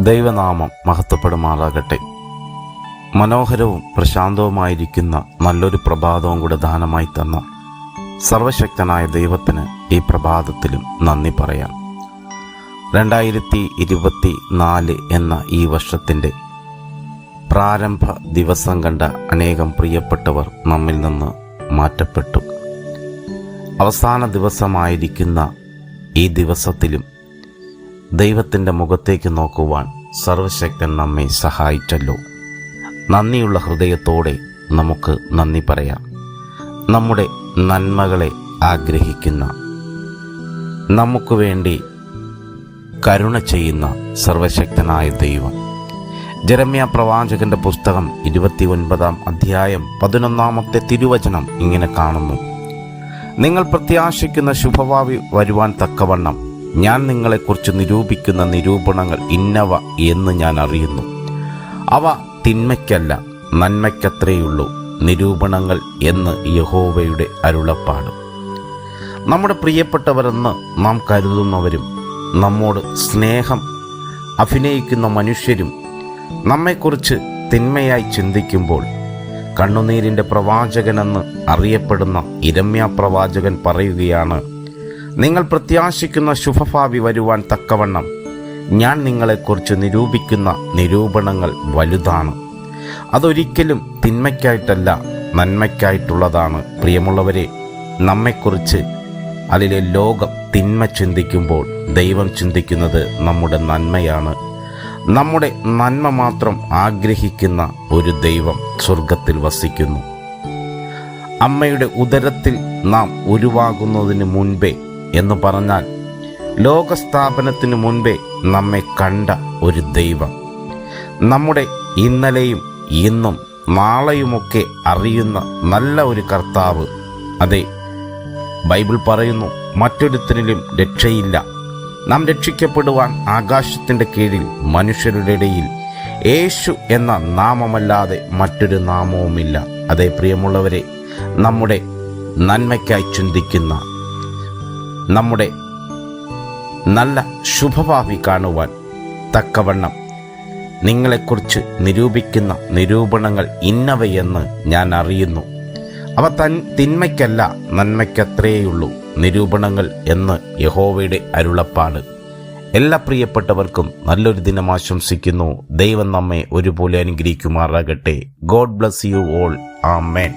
ദൈവനാമം മഹത്വപ്പെടുമാറാകട്ടെ. മനോഹരവും പ്രശാന്തവുമായിരിക്കുന്ന നല്ലൊരു പ്രഭാതവും കൂടെ ദാനമായി തന്ന സർവശക്തനായ ദൈവത്തിന് ഈ പ്രഭാതത്തിലും നന്ദി പറയാം. 2024 എന്ന ഈ വർഷത്തിൻ്റെ പ്രാരംഭ ദിവസം കണ്ട അനേകം പ്രിയപ്പെട്ടവർ നമ്മിൽ നിന്ന് മാറ്റപ്പെട്ടു. അവസാന ദിവസമായിരിക്കുന്ന ഈ ദിവസത്തിലും ദൈവത്തിൻ്റെ മുഖത്തേക്ക് നോക്കുവാൻ സർവശക്തൻ നമ്മെ സഹായിച്ചല്ലോ. നന്ദിയുള്ള ഹൃദയത്തോടെ നമുക്ക് നന്ദി പറയാം. നമ്മുടെ നന്മകളെ ആഗ്രഹിക്കുന്ന, നമുക്ക് വേണ്ടി കരുണ ചെയ്യുന്ന സർവശക്തനായ ദൈവം. ജെരമ്യാ പ്രവാചകന്റെ പുസ്തകം 29 അധ്യായം 11 തിരുവചനം ഇങ്ങനെ കാണുന്നു: നിങ്ങൾ പ്രത്യാശിക്കുന്ന ശുഭഭാവി വരുവാൻ തക്കവണ്ണം ഞാൻ നിങ്ങളെക്കുറിച്ച് നിരൂപിക്കുന്ന നിരൂപണങ്ങൾ ഇന്നവ എന്ന് ഞാൻ അറിയുന്നു. അവ തിന്മയ്ക്കല്ല നന്മയ്ക്കത്രയുള്ളൂ നിരൂപണങ്ങൾ എന്ന് യഹോവയുടെ അരുളപ്പാട്. നമ്മുടെ പ്രിയപ്പെട്ടവരെന്ന് നാം കരുതുന്നവരും നമ്മോട് സ്നേഹം അഭിനയിക്കുന്ന മനുഷ്യരും നമ്മെക്കുറിച്ച് തിന്മയായി ചിന്തിക്കുമ്പോൾ കണ്ണുനീരിൻ്റെ പ്രവാചകനെന്ന് അറിയപ്പെടുന്ന യിരെമ്യാ പ്രവാചകൻ പറയുകയാണ്: നിങ്ങൾ പ്രത്യാശിക്കുന്ന ശുഭഭാവി വരുവാൻ തക്കവണ്ണം ഞാൻ നിങ്ങളെക്കുറിച്ച് നിരൂപിക്കുന്ന നിരൂപണങ്ങൾ വലുതാണ്. അതൊരിക്കലും തിന്മയ്ക്കായിട്ടല്ല, നന്മയ്ക്കായിട്ടുള്ളതാണ്. പ്രിയമുള്ളവരെ, നമ്മെക്കുറിച്ച് അതിലെ ലോകം തിന്മ ചിന്തിക്കുമ്പോൾ ദൈവം ചിന്തിക്കുന്നത് നമ്മുടെ നന്മയാണ്. നമ്മുടെ നന്മ മാത്രം ആഗ്രഹിക്കുന്ന ഒരു ദൈവം സ്വർഗത്തിൽ വസിക്കുന്നു. അമ്മയുടെ ഉദരത്തിൽ നാം ഉരുവാകുന്നതിന് മുൻപേ എന്ന് പറഞ്ഞാൽ ലോകസ്ഥാപനത്തിന് മുൻപേ നമ്മെ കണ്ട ഒരു ദൈവം, നമ്മുടെ ഇന്നലെയും ഇന്നും നാളെയുമൊക്കെ അറിയുന്ന നല്ല ഒരു കർത്താവ്. അതെ, ബൈബിൾ പറയുന്നു, മറ്റൊരുത്തനിലും രക്ഷയില്ല. നാം രക്ഷിക്കപ്പെടുവാൻ ആകാശത്തിൻ്റെ കീഴിൽ മനുഷ്യരുടെ ഇടയിൽ യേശു എന്ന നാമമല്ലാതെ മറ്റൊരു നാമവുമില്ല. അതേ പ്രിയമുള്ളവരെ, നമ്മുടെ നന്മയ്ക്കായി ചിന്തിക്കുന്ന, നമ്മുടെ നല്ല ശുഭഭാവി കാണുവാൻ തക്കവണ്ണം നിങ്ങളെക്കുറിച്ച് നിരൂപിക്കുന്ന നിരൂപണങ്ങൾ ഇന്നവയെന്ന് ഞാൻ അറിയുന്നു. അവ തിന്മയ്ക്കല്ല നന്മയ്ക്കത്രേയുള്ളൂ നിരൂപണങ്ങൾ എന്ന് യഹോവയുടെ അരുളപ്പാട്. എല്ലാ പ്രിയപ്പെട്ടവർക്കും നല്ലൊരു ദിനം ആശംസിക്കുന്നു. ദൈവം നമ്മെ ഒരുപോലെ അനുഗ്രഹിക്കുമാറാകട്ടെ. God bless you all. Amen.